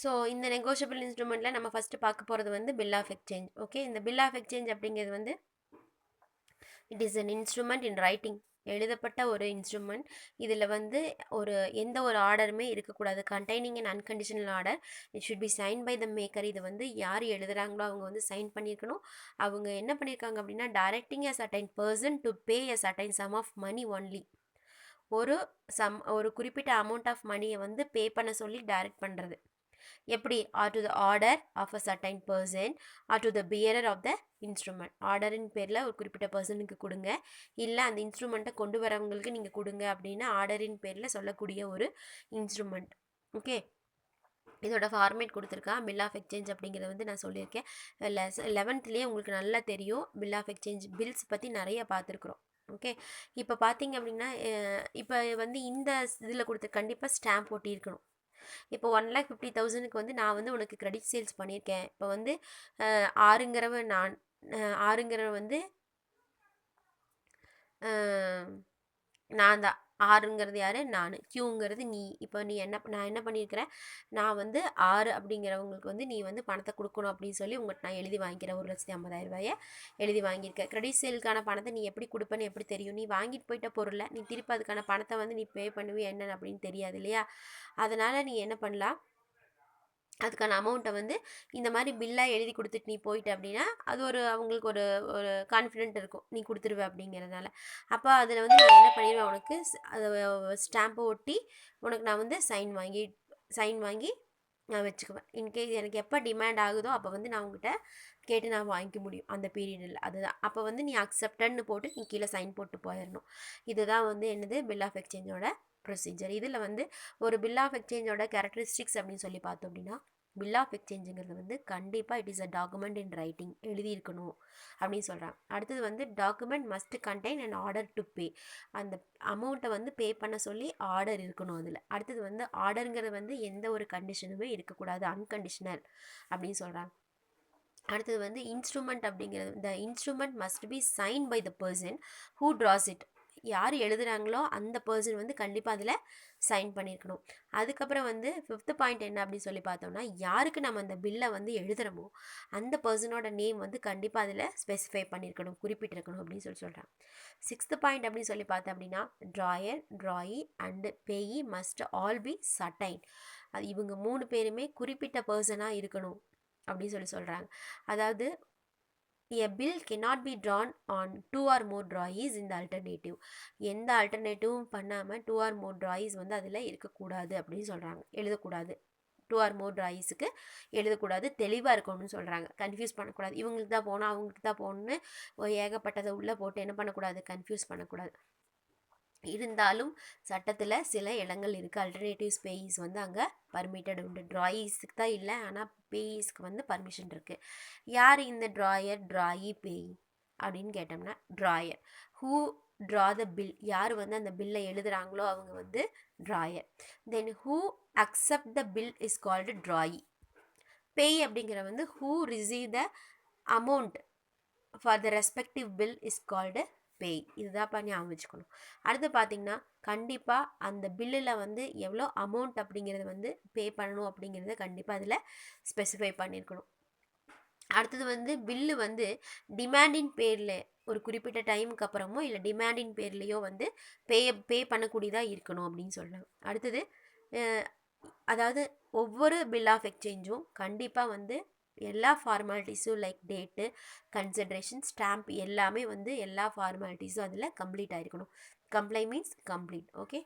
So இந்த negotiable இன்ஸ்ட்ருமெண்ட்டில் நம்ம first பார்க்க போகிறது வந்து பில் ஆஃப் எக்ஸ்சேஞ்ச். ஓகே, இந்த பில் ஆஃப் எக்ஸ்சேஞ்ச் அப்படிங்கிறது வந்து it is an instrument in writing, எழுதப்பட்ட ஒரு இன்ஸ்ட்ருமெண்ட். இதில் வந்து எந்த ஒரு ஆர்டருமே இருக்கக்கூடாது. Containing and unconditional order, it should be sign by the maker. இது வந்து யார் எழுதுகிறாங்களோ அவங்க வந்து சைன் பண்ணியிருக்கணும். அவங்க என்ன பண்ணியிருக்காங்க அப்படின்னா, directing a certain person to pay a certain sum of money only. ஒரு குறிப்பிட்ட அமௌண்ட் ஆஃப் மணியை வந்து பே பண்ண சொல்லி டைரக்ட் பண்ணுறது. எப்படி? Or to the order of a certain person or to the bearer of the instrument. ஆர்டரின் பேரில் ஒரு குறிப்பிட்ட பர்சனுக்கு கொடுங்க, இல்லை அந்த இன்ஸ்ட்ருமெண்ட்டை கொண்டு வரவங்களுக்கு நீங்கள் கொடுங்க அப்படின்னு ஆர்டரின் பேரில் சொல்லக்கூடிய ஒரு இன்ஸ்ட்ருமெண்ட். ஓகே, இதோட ஃபார்மேட் கொடுத்துருக்கா. பில் ஆஃப் எக்ஸ்சேஞ்ச் அப்படிங்கிறத வந்து நான் சொல்லியிருக்கேன். 11th உங்களுக்கு நல்லா தெரியும். பில் ஆஃப் எக்ஸ்சேஞ்ச் பில்ஸ் பற்றி நிறைய பார்த்துருக்குறோம். ஓகே, இப்போ பார்த்தீங்க அப்படின்னா இப்போ வந்து இந்த இதில் கொடுத்து கண்டிப்பாக ஸ்டாம்ப் ஒட்டியிருக்கணும். இப்போ 1,50,000க்கு வந்து நான் வந்து உனக்கு கிரெடிட் சேல்ஸ் பண்ணியிருக்கேன். இப்போ வந்து ஆறுங்கிறவ வந்து நான் தான். ஆறுங்கிறது யார்? நான். கியூங்கிறது நீ. இப்போ நான் என்ன பண்ணியிருக்கிறேன், நான் வந்து 6 அப்படிங்கிறவங்களுக்கு வந்து நீ வந்து பணத்தை கொடுக்கணும் அப்படின்னு சொல்லி உங்கள்கிட்ட நான் எழுதி வாங்கிக்கிறேன். 1,50,000 எழுதி வாங்கியிருக்கேன். கிரெடிட் சேலுக்கான பணத்தை நீ எப்படி கொடுப்பேன்னு எப்படி தெரியும்? நீ வாங்கிட்டு போயிட்ட பொருளை நீ திருப்பி அதுக்கான பணத்தை வந்து நீ பே பண்ணுவியா என்னன்னு அப்படின்னு தெரியாது இல்லையா? அதனால் நீ என்ன பண்ணலாம், அதுக்கான அமௌண்ட்டை வந்து இந்த மாதிரி பில்லாக எழுதி கொடுத்துட்டு நீ போயிட்ட அப்படின்னா அது அவங்களுக்கு ஒரு ஒரு கான்ஃபிடென்ட் இருக்கும், நீ கொடுத்துருவ அப்படிங்கிறதுனால. அப்போ அதில் வந்து நான் என்ன பண்ணிடுவேன், உனக்கு அதை ஸ்டாம்பை ஒட்டி உனக்கு நான் வந்து சைன் வாங்கி நான் வச்சுக்குவேன். இன்கேஸ் எனக்கு எப்போ டிமாண்ட் ஆகுதோ அப்போ வந்து நான் உங்ககிட்ட கேட்டு நான் வாங்கிக்க முடியும் அந்த பீரியடில். அதுதான் அப்போ வந்து நீ அக்செப்டட்னு போட்டு நீ கீழே சைன் போட்டு போயிடணும். இதுதான் வந்து என்னது பில் ஆஃப் எக்ஸ்சேஞ்சோட ப்ரொசீஜர். இதில் வந்து ஒரு பில் ஆஃப் எக்ஸ்சேஞ்சோட கேரக்டரிஸ்டிக்ஸ் அப்படின்னு சொல்லி பார்த்தோம் அப்படின்னா, பில் ஆஃப் எக்ஸ்சேஞ்சுங்கிறது வந்து கண்டிப்பாக it is a document in writing, எழுதியிருக்கணும் அப்படின்னு சொல்கிறாங்க. அடுத்தது வந்து document must contain and order to pay, அந்த அமௌண்ட்டை வந்து பே பண்ண சொல்லி ஆர்டர் இருக்கணும் அதில். அடுத்தது வந்து ஆர்டருங்கிறது வந்து எந்த ஒரு கண்டிஷனுமே இருக்கக்கூடாது, அன்கண்டிஷனல் அப்படின்னு சொல்கிறாங்க. அடுத்தது வந்து இன்ஸ்ட்ருமெண்ட் அப்படிங்கிறது, the instrument must be sign by the person who draws it. யார் எழுதுகிறாங்களோ அந்த பர்சன் வந்து கண்டிப்பாக அதில் சைன் பண்ணியிருக்கணும். அதுக்கப்புறம் வந்து 5th பாயிண்ட் என்ன அப்படின்னு சொல்லி பார்த்தோம்னா, யாருக்கு நம்ம அந்த பில்லை வந்து எழுதுகிறோமோ அந்த பர்சனோட நேம் வந்து கண்டிப்பாக அதில் ஸ்பெசிஃபை பண்ணியிருக்கணும், குறிப்பிட்டிருக்கணும் அப்படின்னு சொல்கிறாங்க. 6th பாயிண்ட் அப்படின்னு சொல்லி பார்த்தோம் அப்படின்னா, drawer, drawee and payee must all be certain. அது இவங்க 3 பேருமே குறிப்பிட்ட பர்சனாக இருக்கணும் அப்படின்னு சொல்கிறாங்க. அதாவது a bill cannot be drawn on 2 or more drawees in the alternative. எந்த ஆல்டர்னேட்டிவும் பண்ணாமல் 2 or more drawees வந்து அதில் இருக்கக்கூடாது அப்படின்னு சொல்கிறாங்க, எழுதக்கூடாது. 2 or more draweesக்கு எழுதக்கூடாது, தெளிவாக இருக்கணும்னு சொல்கிறாங்க. கன்ஃபியூஸ் பண்ணக்கூடாது, இவங்களுக்கு தான் போகணும் அவங்களுக்கு தான் போகணுன்னு ஏகப்பட்டதை உள்ளே போட்டு என்ன பண்ணக்கூடாது, கன்ஃபியூஸ் பண்ணக்கூடாது. இருந்தாலும் சட்டத்தில் சில இடங்கள் இருக்குது, அல்டர்னேட்டிவ்ஸ் பேயிஸ் வந்து அங்கே பர்மிட்டட் உண்டு. ட்ராயிஸ்க்கு தான் இல்லை, ஆனால் பேயிஸ்க்கு வந்து பர்மிஷன் இருக்குது. யார் இந்த ட்ராயர், ட்ராயி, பேயி அப்படின்னு கேட்டோம்னா, drawer. Who draw the bill, யார் வந்து அந்த பில்லை எழுதுகிறாங்களோ அவங்க வந்து drawer. Then who accept the bill is called drawee. Payee அப்படிங்கிற வந்து who receive the amount for the respective bill is called payee. இதுதான் ஞாபகம் வச்சுக்கணும். அடுத்து பார்த்திங்கன்னா, கண்டிப்பாக அந்த பில்லில் வந்து எவ்வளோ அமௌண்ட் அப்படிங்கிறது வந்து பே பண்ணணும் அப்படிங்கிறத கண்டிப்பாக அதில் ஸ்பெசிஃபை பண்ணியிருக்கணும். அடுத்தது வந்து பில்லு வந்து டிமாண்டின் பேரில் ஒரு குறிப்பிட்ட டைமுக்கு அப்புறமோ இல்லை டிமாண்டின் பேர்லேயோ வந்து பே பண்ணக்கூடியதாக இருக்கணும் அப்படின்னு சொல்கிறாங்க. அடுத்தது அதாவது ஒவ்வொரு பில் ஆஃப் எக்ஸ்சேஞ்சும் கண்டிப்பாக வந்து எல்லா ஃபார்மாலிட்டிஸும் லைக் டேட்டு, கன்சிடரேஷன், ஸ்டாம்ப் எல்லாமே வந்து எல்லா ஃபார்மாலிட்டிஸும் அதில் கம்ப்ளீட் ஆகிருக்கணும். Comply means complete. ஓகே.